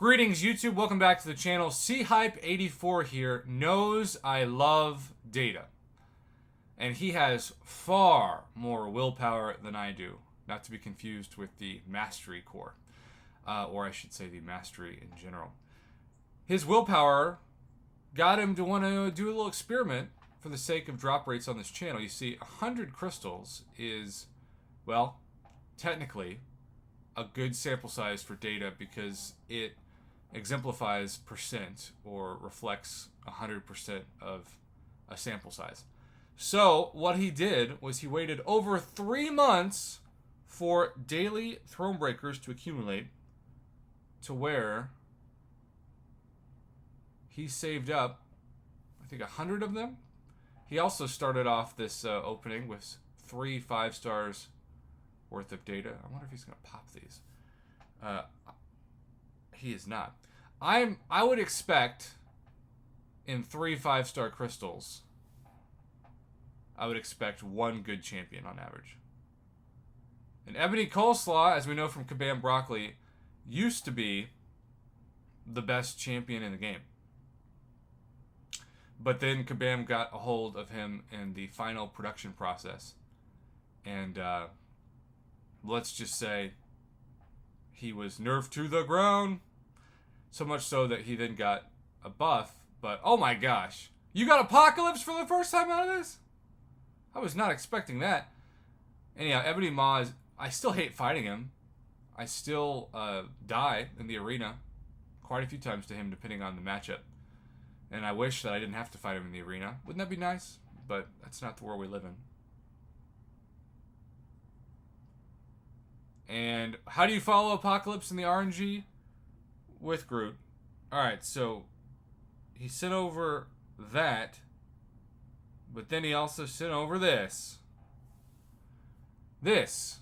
Greetings, YouTube. Welcome back to the channel. CHype84 here knows I love data. And he has far more willpower than I do. Not to be confused with the Mastery Core. Or I should say the Mastery in general. His willpower got him to want to do a little experiment for the sake of drop rates on this channel. You see, 100 crystals is, well, technically a good sample size for data because it exemplifies percent or reflects 100% of a sample size. So what he did was he waited over 3 months for daily Thronebreakers to accumulate to where he saved up, I think, 100 of them. He also started off this opening with 3 5 stars worth of data. I wonder if he's going to pop these. He is not. I would expect in 3 5-star crystals, I would expect 1 good champion on average. And Ebony Coleslaw, as we know from Kabam Broccoli, used to be the best champion in the game. But then Kabam got a hold of him in the final production process. And let's just say he was nerfed to the ground. So much so that he then got a buff. But, oh my gosh. You got Apocalypse for the first time out of this? I was not expecting that. Anyhow, Ebony Maw, I still hate fighting him. I still die in the arena quite a few times to him, depending on the matchup. And I wish that I didn't have to fight him in the arena. Wouldn't that be nice? But that's not the world we live in. And how do you follow Apocalypse in the RNG? With Groot. Alright, so he sent over that, but then he also sent over this. This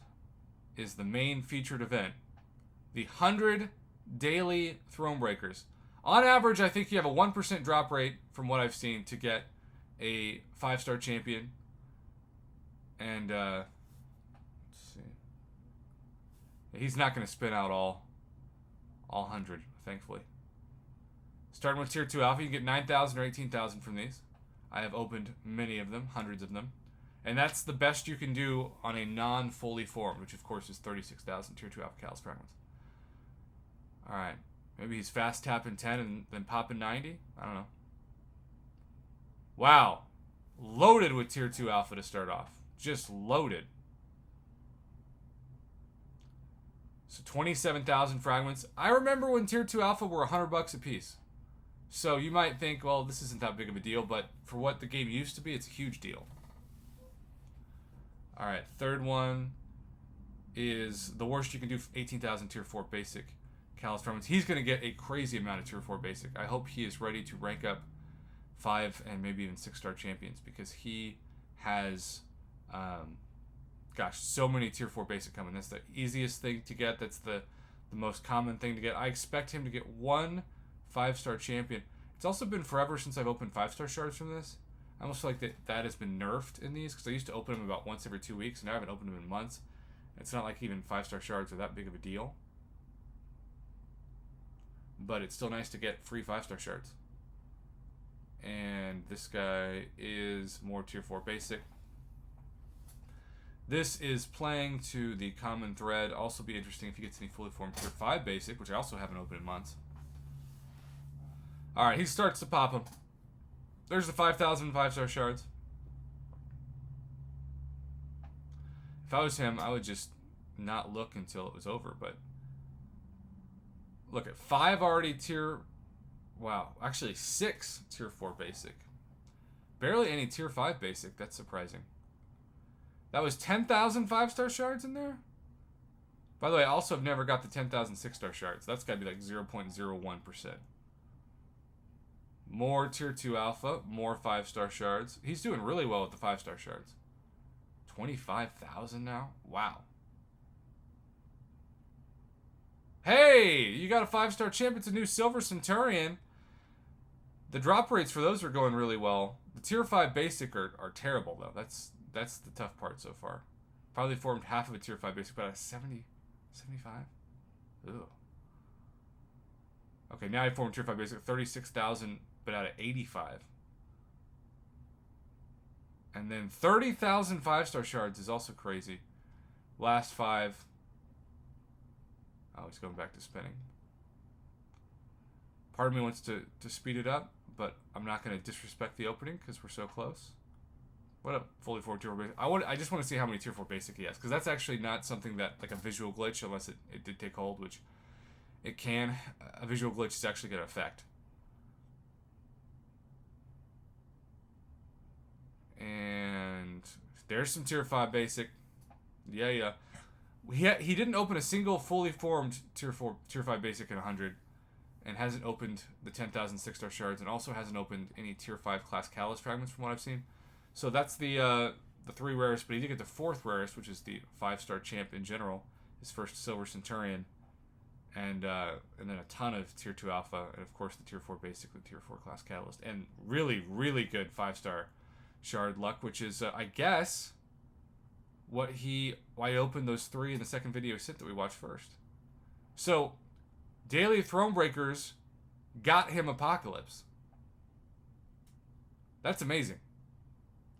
is the main featured event. The 100 daily Thronebreakers. On average, I think you have a 1% drop rate from what I've seen to get a 5-star champion. And, let's see. He's not going to spin out all 100, thankfully. Starting with Tier 2 Alpha, you can get 9,000 or 18,000 from these. I have opened many of them, hundreds of them. And that's the best you can do on a non-fully formed, which of course is 36,000 Tier 2 Alpha Callus fragments. Alright. Maybe he's fast tapping 10 and then popping 90? I don't know. Wow. Loaded with Tier 2 Alpha to start off. Just loaded. So 27,000 fragments. I remember when Tier 2 Alpha were $100 a piece. So you might think, well, this isn't that big of a deal, but for what the game used to be, it's a huge deal. Alright, third one is the worst you can do, 18,000 Tier 4 basic Callus fragments. He's going to get a crazy amount of Tier 4 basic. I hope he is ready to rank up 5 and maybe even 6-star champions because he has... gosh, so many Tier 4 basic coming. That's the easiest thing to get. That's the most common thing to get. I expect him to get 1 5-star champion. It's also been forever since I've opened 5-star shards from this. I almost feel like that has been nerfed in these because I used to open them about once every 2 weeks, and now I haven't opened them in months. It's not like even 5-star shards are that big of a deal. But it's still nice to get free 5-star shards. And this guy is more Tier 4 basic. This is playing to the common thread. Also be interesting if he gets any fully formed Tier 5 basic, which I also haven't opened in months. Alright, he starts to pop them. There's the 5,000 5-star shards. If I was him, I would just not look until it was over, but look at 5 already tier... Wow, actually 6 Tier 4 basic. Barely any Tier 5 basic. That's surprising. That was 10,000 5-star shards in there? By the way, I also have never got the 10,000 6-star shards. That's got to be like 0.01%. More Tier 2 Alpha, more 5-star shards. He's doing really well with the 5-star shards. 25,000 now? Wow. Hey! You got a 5-star champ. It's a new Silver Centurion. The drop rates for those are going really well. The Tier 5 basic are terrible, though. That's the tough part so far. Probably formed half of a Tier 5 basic, but a 70, 75? Ugh. Okay, now I formed tier 5 basic, 36,000, but out of 85. And then 30,000 5-star shards is also crazy. Last 5. Oh, he's going back to spinning. Part of me wants to speed it up, but I'm not going to disrespect the opening because we're so close. What a fully formed tier 4 basic. I just want to see how many tier 4 basic he has, because that's actually not something that, like a visual glitch, unless it did take hold, which it can. A visual glitch is actually going to affect. And there's some tier 5 basic. Yeah. He didn't open a single fully formed tier 5 basic in 100, and hasn't opened the 10,000 6-star shards, and also hasn't opened any tier 5 class catalyst fragments from what I've seen. So that's the 3 rarest, but he did get the 4th rarest, which is the 5-star champ in general, his first Silver Centurion, and then a ton of tier 2 alpha, and of course the tier 4 basic with tier 4 class catalyst, and really, really good 5-star shard luck, which is, I guess, why I opened those 3 in the second video set that we watched first. So, Daily Thronebreakers got him Apocalypse. That's amazing.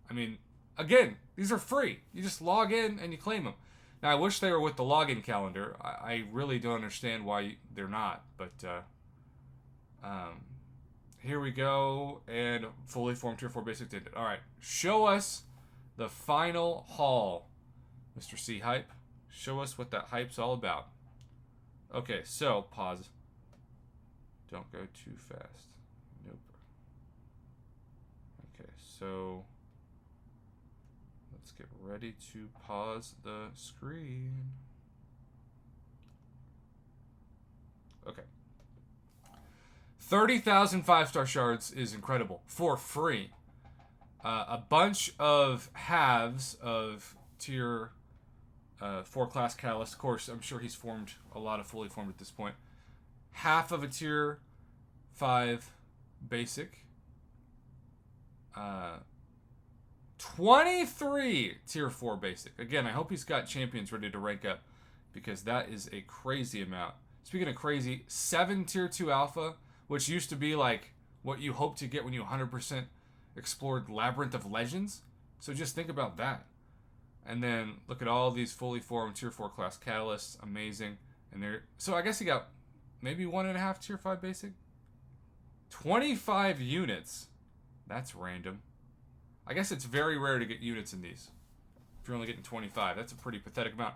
I mean, again, these are free. You just log in and you claim them. Now, I wish they were with the login calendar. I really don't understand why they're not. But here we go. And fully formed tier 4 basic did it. All right. Show us the final haul, Mr. C Hype. Show us what that hype's all about. Okay, so pause. Don't go too fast. Nope. Okay, so let's get ready to pause the screen. Okay. 30,000 5-star shards is incredible for free. A bunch of halves of tier 4 class catalyst. Of course, I'm sure he's formed a lot of fully formed at this point. Half of a tier 5 basic. 23 tier 4 basic. Again, I hope he's got champions ready to rank up, because that is a crazy amount. Speaking of crazy, 7 tier 2 alpha, which used to be like what you hope to get when you 100% explored Labyrinth of Legends. So just think about that. And then look at all these fully formed tier 4 class catalysts. Amazing. And there, so I guess he got maybe 1.5 tier 5 basic. 25 units. That's random. I guess it's very rare to get units in these. If you're only getting 25, that's a pretty pathetic amount.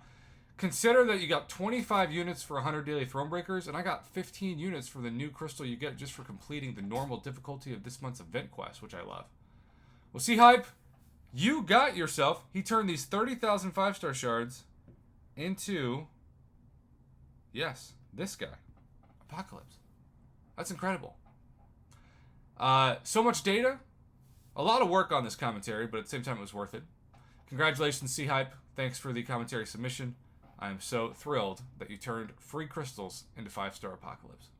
Consider that you got 25 units for 100 daily Thronebreakers, and I got 15 units for the new crystal you get just for completing the normal difficulty of this month's event quest, which I love. Well, see, Hype, you got yourself. He turned these 30,000 5-star shards into, yes, this guy, Apocalypse. That's incredible. So much data. A lot of work on this commentary, but at the same time, it was worth it. Congratulations, C-Hype. Thanks for the commentary submission. I am so thrilled that you turned free crystals into 5-star Apocalypse.